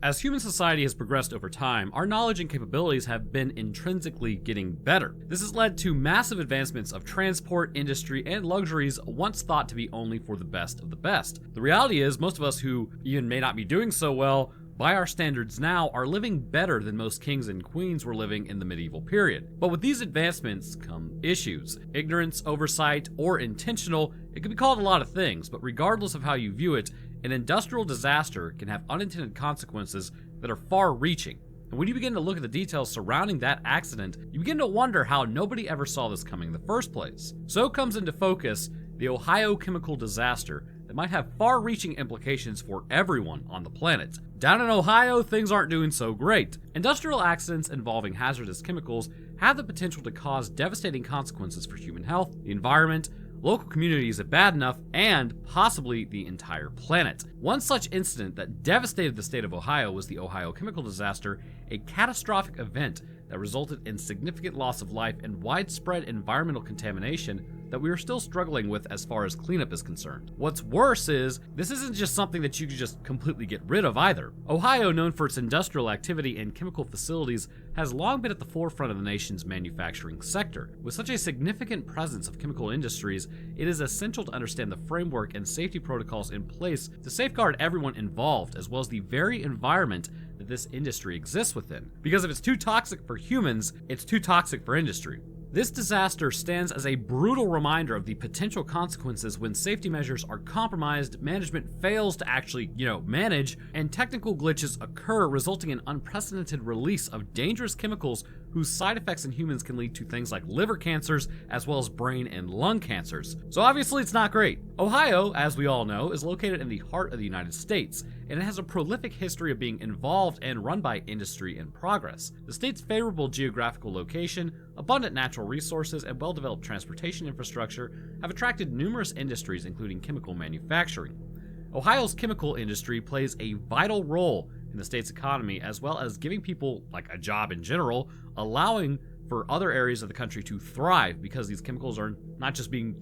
As human society has progressed over time, our knowledge and capabilities have been intrinsically getting better. This has led to massive advancements of transport, industry, and luxuries once thought to be only for the best of the best. The reality is, most of us who even may not be doing so well, by our standards now, are living better than most kings and queens were living in the medieval period. But with these advancements come issues. Ignorance, oversight, or intentional, it can be called a lot of things, but regardless of how you view it, an industrial disaster can have unintended consequences that are far-reaching. And when you begin to look at the details surrounding that accident, you begin to wonder how nobody ever saw this coming in the first place. So comes into focus the Ohio chemical disaster that might have far-reaching implications for everyone on the planet. Down in Ohio, things aren't doing so great. Industrial accidents involving hazardous chemicals have the potential to cause devastating consequences for human health, the environment, local communities if bad enough, and possibly the entire planet. One such incident that devastated the state of Ohio was the Ohio chemical disaster, a catastrophic event that resulted in significant loss of life and widespread environmental contamination that we are still struggling with as far as cleanup is concerned. What's worse is, this isn't just something that you can just completely get rid of either. Ohio, known for its industrial activity and chemical facilities, has long been at the forefront of the nation's manufacturing sector. With such a significant presence of chemical industries, it is essential to understand the framework and safety protocols in place to safeguard everyone involved, as well as the very environment that this industry exists within. Because if it's too toxic for humans, it's too toxic for industry. This disaster stands as a brutal reminder of the potential consequences when safety measures are compromised, management fails to actually, manage, and technical glitches occur, resulting in unprecedented release of dangerous chemicals whose side effects in humans can lead to things like liver cancers, as well as brain and lung cancers. So obviously it's not great. Ohio, as we all know, is located in the heart of the United States, and it has a prolific history of being involved and run by industry and progress. The state's favorable geographical location, abundant natural resources, and well-developed transportation infrastructure have attracted numerous industries, including chemical manufacturing. Ohio's chemical industry plays a vital role in the state's economy, as well as giving people a job in general, allowing for other areas of the country to thrive because these chemicals are not just being,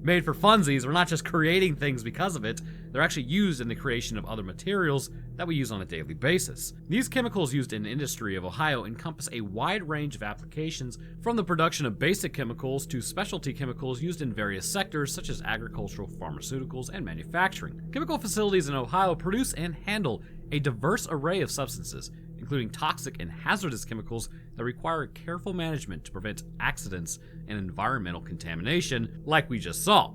made for funsies. We're not just creating things because of it. They're actually used in the creation of other materials that we use on a daily basis. These chemicals used in the industry of Ohio encompass a wide range of applications, from the production of basic chemicals to specialty chemicals used in various sectors such as agricultural, pharmaceuticals, and manufacturing. Chemical facilities in Ohio produce and handle a diverse array of substances, including toxic and hazardous chemicals that require careful management to prevent accidents and environmental contamination, like we just saw.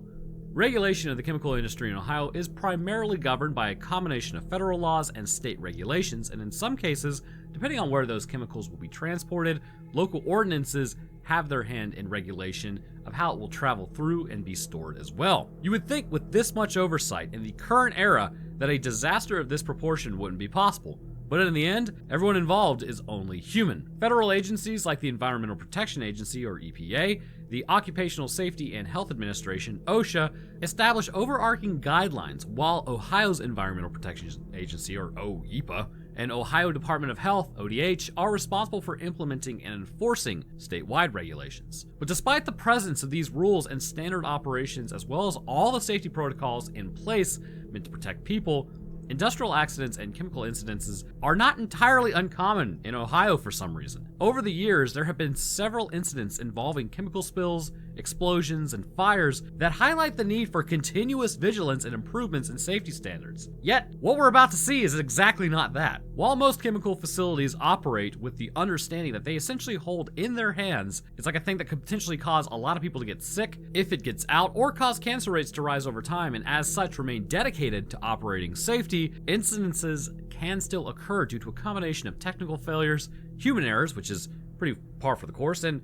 Regulation of the chemical industry in Ohio is primarily governed by a combination of federal laws and state regulations, and in some cases, depending on where those chemicals will be transported, local ordinances have their hand in regulation of how it will travel through and be stored as well. You would think with this much oversight in the current era that a disaster of this proportion wouldn't be possible. But in the end, everyone involved is only human. Federal agencies like the Environmental Protection Agency, or EPA, the Occupational Safety and Health Administration, OSHA, establish overarching guidelines, while Ohio's Environmental Protection Agency, or OEPA, and Ohio Department of Health, ODH, are responsible for implementing and enforcing statewide regulations. But despite the presence of these rules and standard operations, as well as all the safety protocols in place meant to protect people, industrial accidents and chemical incidences are not entirely uncommon in Ohio for some reason. Over the years, there have been several incidents involving chemical spills, explosions, and fires that highlight the need for continuous vigilance and improvements in safety standards. Yet, what we're about to see is exactly not that. While most chemical facilities operate with the understanding that they essentially hold in their hands, it's like a thing that could potentially cause a lot of people to get sick if it gets out, or cause cancer rates to rise over time, and as such remain dedicated to operating safety, incidences can still occur due to a combination of technical failures, human errors, which is pretty par for the course, and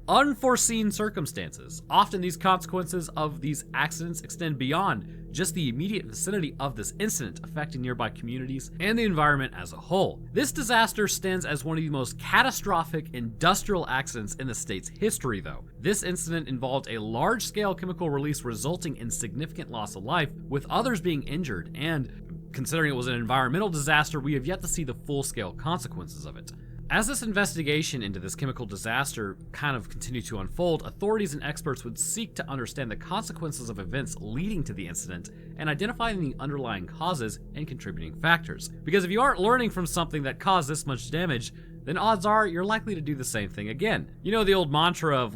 unforeseen circumstances. Often these consequences of these accidents extend beyond just the immediate vicinity of this incident, affecting nearby communities and the environment as a whole. This disaster stands as one of the most catastrophic industrial accidents in the state's history, though. This incident involved a large-scale chemical release resulting in significant loss of life, with others being injured, and considering it was an environmental disaster, we have yet to see the full-scale consequences of it. As this investigation into this chemical disaster kind of continued to unfold, authorities and experts would seek to understand the consequences of events leading to the incident and identifying the underlying causes and contributing factors. Because if you aren't learning from something that caused this much damage, then odds are you're likely to do the same thing again. You know the old mantra of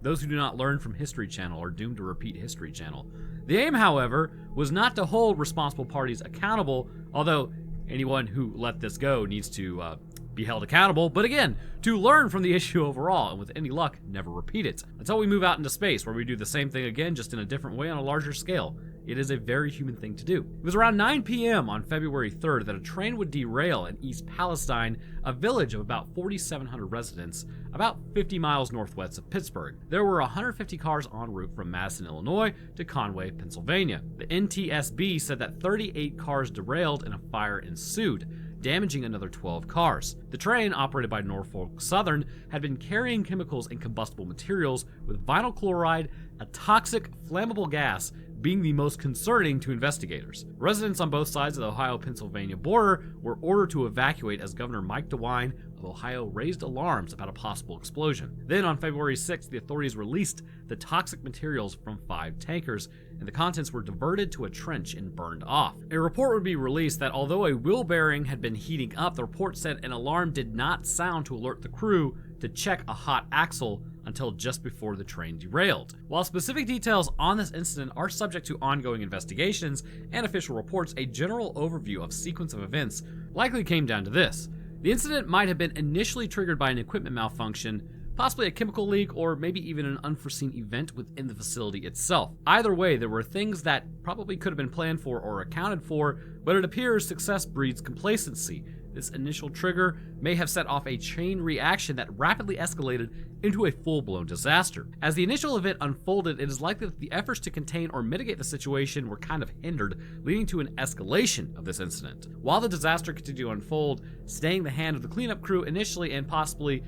those who do not learn from History Channel are doomed to repeat History Channel. The aim, however, was not to hold responsible parties accountable, although anyone who let this go needs to be held accountable, but again, to learn from the issue overall, and with any luck, never repeat it. Until we move out into space, where we do the same thing again, just in a different way on a larger scale. It is a very human thing to do. It was around 9 p.m. on February 3rd that a train would derail in East Palestine, a village of about 4,700 residents, about 50 miles northwest of Pittsburgh. There were 150 cars en route from Madison, Illinois to Conway, Pennsylvania. The NTSB said that 38 cars derailed and a fire ensued, damaging another 12 cars. The train, operated by Norfolk Southern, had been carrying chemicals and combustible materials, with vinyl chloride, a toxic, flammable gas, being the most concerning to investigators. Residents on both sides of the Ohio-Pennsylvania border were ordered to evacuate as Governor Mike DeWine of Ohio raised alarms about a possible explosion. Then on February 6th, the authorities released the toxic materials from 5 tankers, and the contents were diverted to a trench and burned off. A report would be released that although a wheel bearing had been heating up, the report said an alarm did not sound to alert the crew to check a hot axle until just before the train derailed. While specific details on this incident are subject to ongoing investigations and official reports, a general overview of sequence of events likely came down to this. The incident might have been initially triggered by an equipment malfunction, possibly a chemical leak, or maybe even an unforeseen event within the facility itself. Either way, there were things that probably could have been planned for or accounted for, but it appears success breeds complacency. This initial trigger may have set off a chain reaction that rapidly escalated into a full-blown disaster. As the initial event unfolded, it is likely that the efforts to contain or mitigate the situation were kind of hindered, leading to an escalation of this incident. While the disaster continued to unfold, staying the hand of the cleanup crew initially and possibly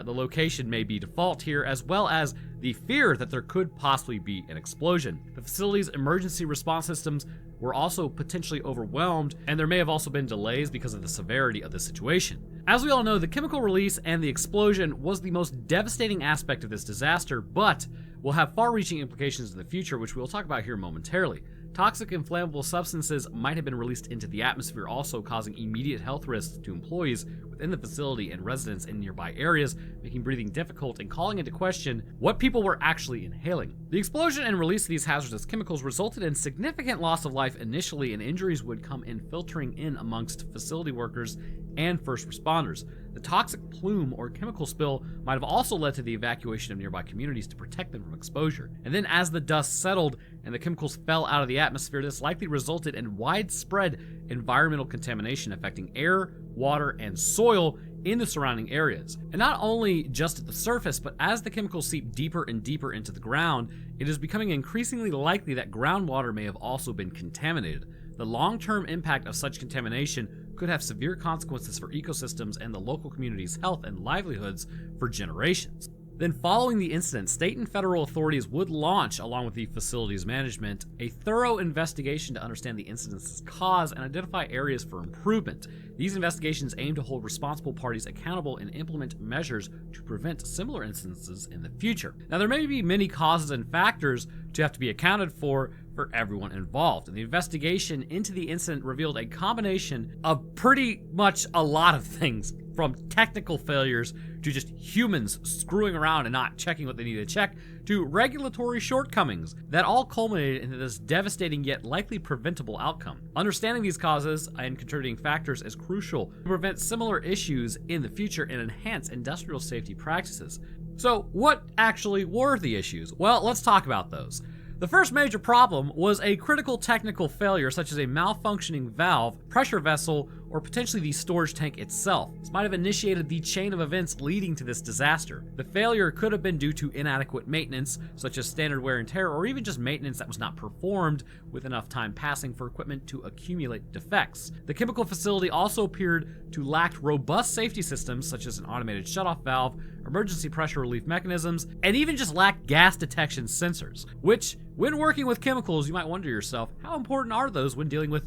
the location may be default here, as well as the fear that there could possibly be an explosion. The facility's emergency response systems were also potentially overwhelmed, and there may have also been delays because of the severity of the situation. As we all know, the chemical release and the explosion was the most devastating aspect of this disaster, but will have far-reaching implications in the future, which we'll talk about here momentarily. Toxic and flammable substances might have been released into the atmosphere, also causing immediate health risks to employees within the facility and residents in nearby areas, making breathing difficult and calling into question what people were actually inhaling. The explosion and release of these hazardous chemicals resulted in significant loss of life initially, and injuries would come in filtering in amongst facility workers and first responders. The toxic plume or chemical spill might have also led to the evacuation of nearby communities to protect them from exposure. And then as the dust settled and the chemicals fell out of the atmosphere, this likely resulted in widespread environmental contamination affecting air, water, and soil in the surrounding areas. And not only just at the surface, but as the chemicals seep deeper and deeper into the ground, it is becoming increasingly likely that groundwater may have also been contaminated. The long-term impact of such contamination could have severe consequences for ecosystems and the local community's health and livelihoods for generations. Then following the incident, state and federal authorities would launch, along with the facility's management, a thorough investigation to understand the incident's cause and identify areas for improvement. These investigations aim to hold responsible parties accountable and implement measures to prevent similar instances in the future. Now, there may be many causes and factors to have to be accounted for everyone involved. And the investigation into the incident revealed a combination of pretty much a lot of things, from technical failures to just humans screwing around and not checking what they need to check, to regulatory shortcomings that all culminated into this devastating yet likely preventable outcome. Understanding these causes and contributing factors is crucial to prevent similar issues in the future and enhance industrial safety practices. So what actually were the issues? Well, let's talk about those. The first major problem was a critical technical failure, such as a malfunctioning valve, pressure vessel, or potentially the storage tank itself. This might have initiated the chain of events leading to this disaster. The failure could have been due to inadequate maintenance, such as standard wear and tear, or even just maintenance that was not performed with enough time passing for equipment to accumulate defects. The chemical facility also appeared to lack robust safety systems, such as an automated shutoff valve, emergency pressure relief mechanisms, and even just lacked gas detection sensors, which, when working with chemicals, you might wonder yourself, how important are those when dealing with,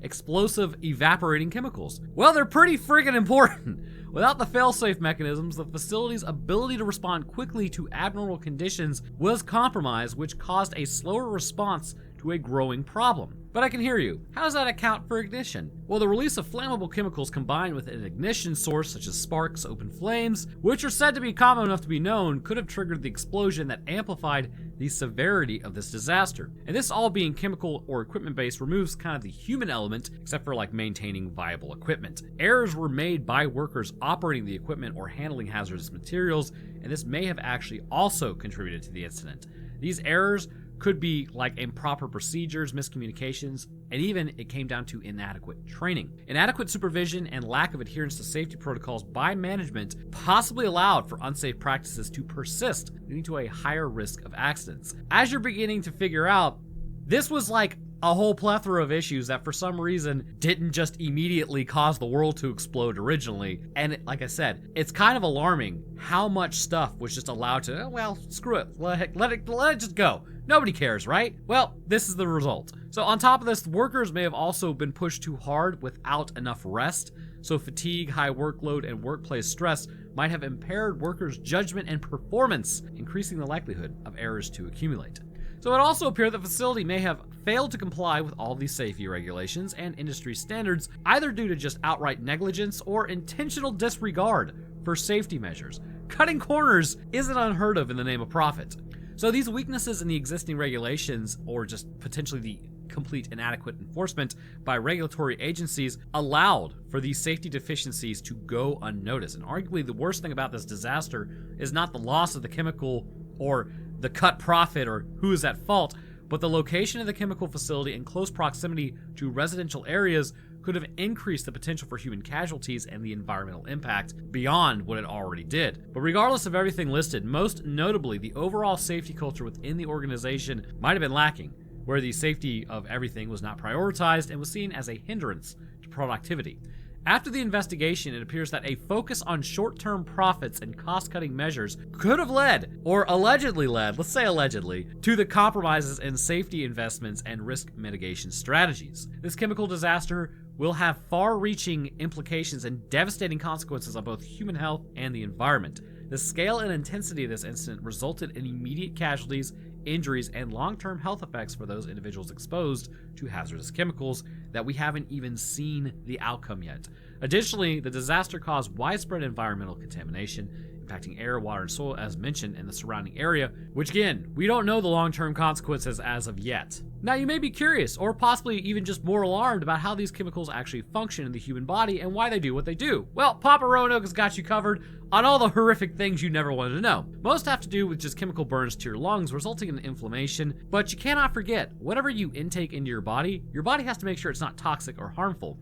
explosive evaporating chemicals? Well, they're pretty friggin' important. Without the fail-safe mechanisms, the facility's ability to respond quickly to abnormal conditions was compromised, which caused a slower response to a growing problem. But I can hear you. How does that account for ignition? Well, the release of flammable chemicals combined with an ignition source such as sparks, open flames, which are said to be common enough to be known, could have triggered the explosion that amplified the severity of this disaster. And this all being chemical or equipment based removes kind of the human element, except for like maintaining viable equipment. Errors were made by workers operating the equipment or handling hazardous materials, and this may have actually also contributed to the incident. These errors could be like improper procedures, miscommunications, and even it came down to inadequate training. Inadequate supervision and lack of adherence to safety protocols by management possibly allowed for unsafe practices to persist, leading to a higher risk of accidents. As you're beginning to figure out, this was like a whole plethora of issues that for some reason didn't just immediately cause the world to explode originally. And like I said, it's kind of alarming how much stuff was just allowed to, well, screw it, let it just go. Nobody cares, right? Well, this is the result. So on top of this, workers may have also been pushed too hard without enough rest. So fatigue, high workload, and workplace stress might have impaired workers' judgment and performance, increasing the likelihood of errors to accumulate. So it also appeared the facility may have failed to comply with all these safety regulations and industry standards, either due to just outright negligence or intentional disregard for safety measures. Cutting corners isn't unheard of in the name of profit. So these weaknesses in the existing regulations, or just potentially the complete inadequate enforcement by regulatory agencies, allowed for these safety deficiencies to go unnoticed. And arguably the worst thing about this disaster is not the loss of the chemical or the cut profit or who is at fault, but the location of the chemical facility in close proximity to residential areas could have increased the potential for human casualties and the environmental impact beyond what it already did. But regardless of everything listed, most notably, the overall safety culture within the organization might have been lacking, where the safety of everything was not prioritized and was seen as a hindrance to productivity. After the investigation, it appears that a focus on short-term profits and cost-cutting measures could have led, or allegedly led, let's say allegedly, to the compromises in safety investments and risk mitigation strategies. This chemical disaster will have far-reaching implications and devastating consequences on both human health and the environment. The scale and intensity of this incident resulted in immediate casualties, injuries, and long-term health effects for those individuals exposed to hazardous chemicals that we haven't even seen the outcome yet. Additionally, the disaster caused widespread environmental contamination, impacting air, water, and soil as mentioned in the surrounding area, which again, we don't know the long-term consequences as of yet. Now you may be curious, or possibly even just more alarmed about how these chemicals actually function in the human body and why they do what they do. Well, Papa Roanoke has got you covered on all the horrific things you never wanted to know. Most have to do with just chemical burns to your lungs, resulting in inflammation, but you cannot forget, whatever you intake into your body has to make sure it's not toxic or harmful.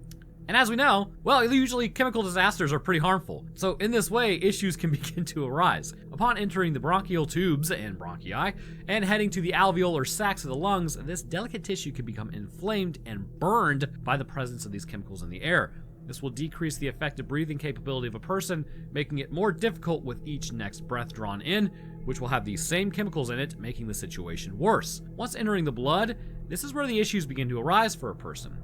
And as we know, well, usually chemical disasters are pretty harmful. So in this way, issues can begin to arise. Upon entering the bronchial tubes and bronchi and heading to the alveolar sacs of the lungs, this delicate tissue can become inflamed and burned by the presence of these chemicals in the air. This will decrease the effective breathing capability of a person, making it more difficult with each next breath drawn in, which will have these same chemicals in it, making the situation worse. Once entering the blood, this is where the issues begin to arise for a person.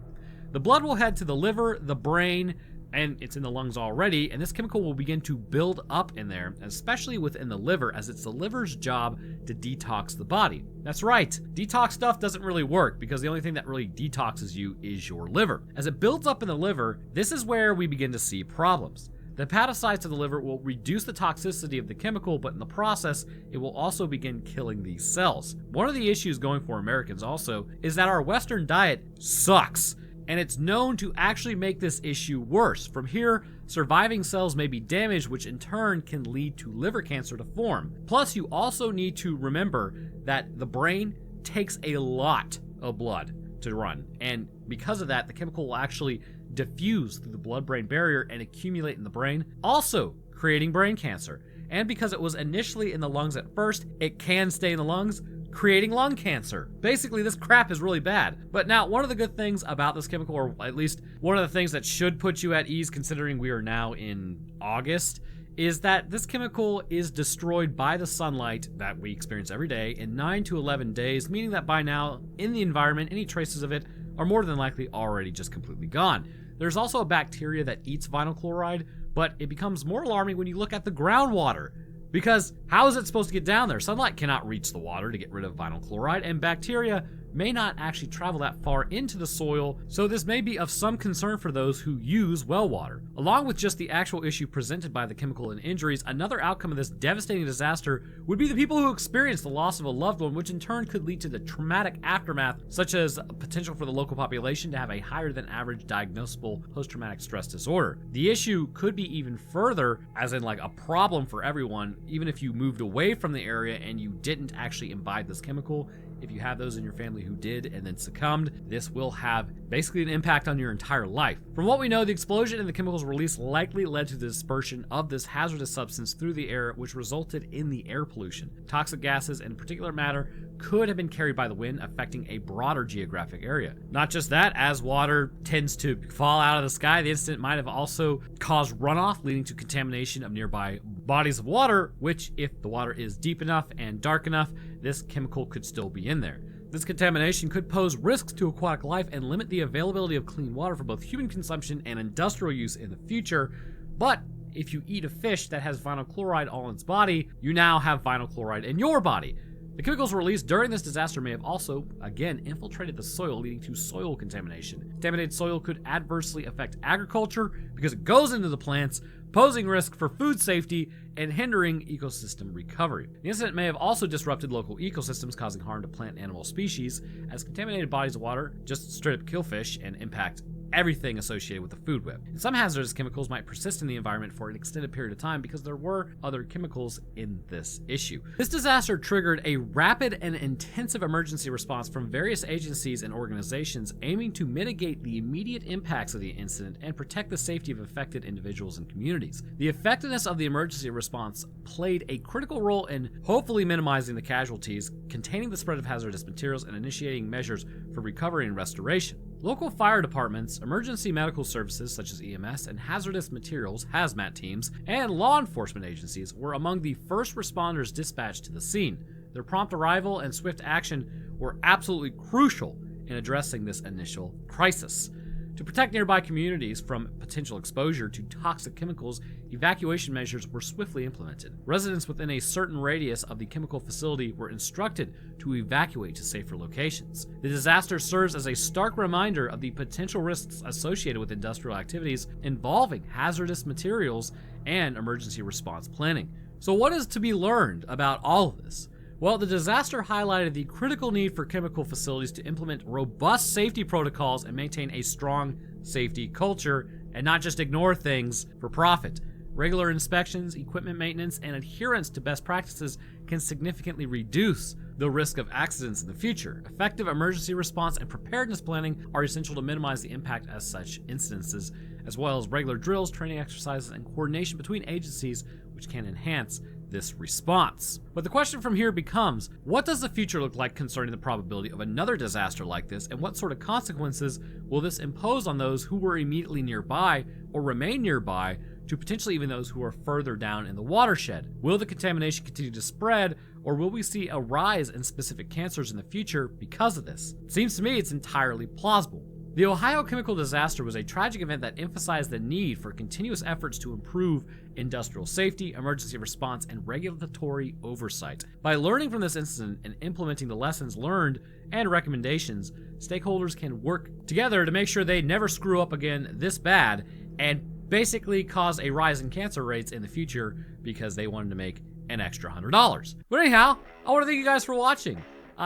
The blood will head to the liver, the brain, and it's in the lungs already, and this chemical will begin to build up in there, especially within the liver, as it's the liver's job to detox the body. That's right, detox stuff doesn't really work because the only thing that really detoxes you is your liver. As it builds up in the liver, this is where we begin to see problems. The hepatocytes of the liver will reduce the toxicity of the chemical, but in the process, it will also begin killing these cells. One of the issues going for Americans also is that our Western diet sucks. And it's known to actually make this issue worse. From here, surviving cells may be damaged, which in turn can lead to liver cancer to form. Plus, you also need to remember that the brain takes a lot of blood to run. And because of that, the chemical will actually diffuse through the blood-brain barrier and accumulate in the brain, also creating brain cancer. And because it was initially in the lungs at first, it can stay in the lungs, creating lung cancer. Basically, this crap is really bad. But now, one of the good things about this chemical, or at least one of the things that should put you at ease considering we are now in August, is that this chemical is destroyed by the sunlight that we experience every day in 9 to 11 days, meaning that by now, in the environment, any traces of it are more than likely already just completely gone. There's also a bacteria that eats vinyl chloride, but it becomes more alarming when you look at the groundwater. Because how is it supposed to get down there? Sunlight cannot reach the water to get rid of vinyl chloride, and bacteria may not actually travel that far into the soil, so this may be of some concern for those who use well water. Along with just the actual issue presented by the chemical and injuries, another outcome of this devastating disaster would be the people who experience the loss of a loved one, which in turn could lead to the traumatic aftermath, such as potential for the local population to have a higher than average diagnosable post-traumatic stress disorder. The issue could be even further, as in like a problem for everyone, even if you moved away from the area and you didn't actually imbibe this chemical. If you have those in your family who did and then succumbed, this will have basically an impact on your entire life. From what we know, the explosion and the chemicals released likely led to the dispersion of this hazardous substance through the air, which resulted in the air pollution. Toxic gases and particulate matter could have been carried by the wind, affecting a broader geographic area. Not just that, as water tends to fall out of the sky, the incident might have also caused runoff, leading to contamination of nearby bodies of water, which, if the water is deep enough and dark enough, this chemical could still be in there. This contamination could pose risks to aquatic life and limit the availability of clean water for both human consumption and industrial use in the future. But if you eat a fish that has vinyl chloride all in its body, you now have vinyl chloride in your body. The chemicals released during this disaster may have also, again, infiltrated the soil, leading to soil contamination. Contaminated soil could adversely affect agriculture because it goes into the plants, posing risk for food safety and hindering ecosystem recovery. The incident may have also disrupted local ecosystems, causing harm to plant and animal species, as contaminated bodies of water just straight up kill fish and impact everything associated with the food web. And some hazardous chemicals might persist in the environment for an extended period of time because there were other chemicals in this issue. This disaster triggered a rapid and intensive emergency response from various agencies and organizations aiming to mitigate the immediate impacts of the incident and protect the safety of affected individuals and communities. The effectiveness of the emergency response played a critical role in hopefully minimizing the casualties, containing the spread of hazardous materials, and initiating measures for recovery and restoration. Local fire departments, emergency medical services such as EMS, and hazardous materials (hazmat) teams, and law enforcement agencies were among the first responders dispatched to the scene. Their prompt arrival and swift action were absolutely crucial in addressing this initial crisis. To protect nearby communities from potential exposure to toxic chemicals, evacuation measures were swiftly implemented. Residents within a certain radius of the chemical facility were instructed to evacuate to safer locations. The disaster serves as a stark reminder of the potential risks associated with industrial activities involving hazardous materials and emergency response planning. So what is to be learned about all of this? Well, the disaster highlighted the critical need for chemical facilities to implement robust safety protocols and maintain a strong safety culture, and not just ignore things for profit. Regular inspections, equipment maintenance, and adherence to best practices can significantly reduce the risk of accidents in the future. Effective emergency response and preparedness planning are essential to minimize the impact of such incidences, as well as regular drills, training exercises, and coordination between agencies, which can enhance this response. But the question from here becomes, what does the future look like concerning the probability of another disaster like this, and what sort of consequences will this impose on those who were immediately nearby or remain nearby, to potentially even those who are further down in the watershed? Will the contamination continue to spread, or will we see a rise in specific cancers in the future because of this? It seems to me it's entirely plausible. The Ohio chemical disaster was a tragic event that emphasized the need for continuous efforts to improve industrial safety, emergency response, and regulatory oversight. By learning from this incident and implementing the lessons learned and recommendations, stakeholders can work together to make sure they never screw up again this bad and basically cause a rise in cancer rates in the future because they wanted to make an extra $100. But anyhow, I want to thank you guys for watching.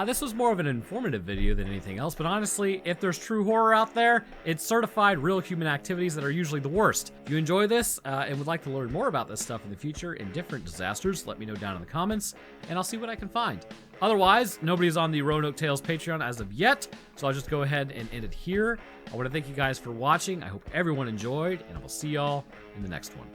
This was more of an informative video than anything else, but honestly, if there's true horror out there, it's certified real human activities that are usually the worst. If you enjoy this and would like to learn more about this stuff in the future in different disasters, let me know down in the comments, and I'll see what I can find. Otherwise, nobody's on the Roanoke Tales Patreon as of yet, so I'll just go ahead and end it here. I want to thank you guys for watching. I hope everyone enjoyed, and I will see y'all in the next one.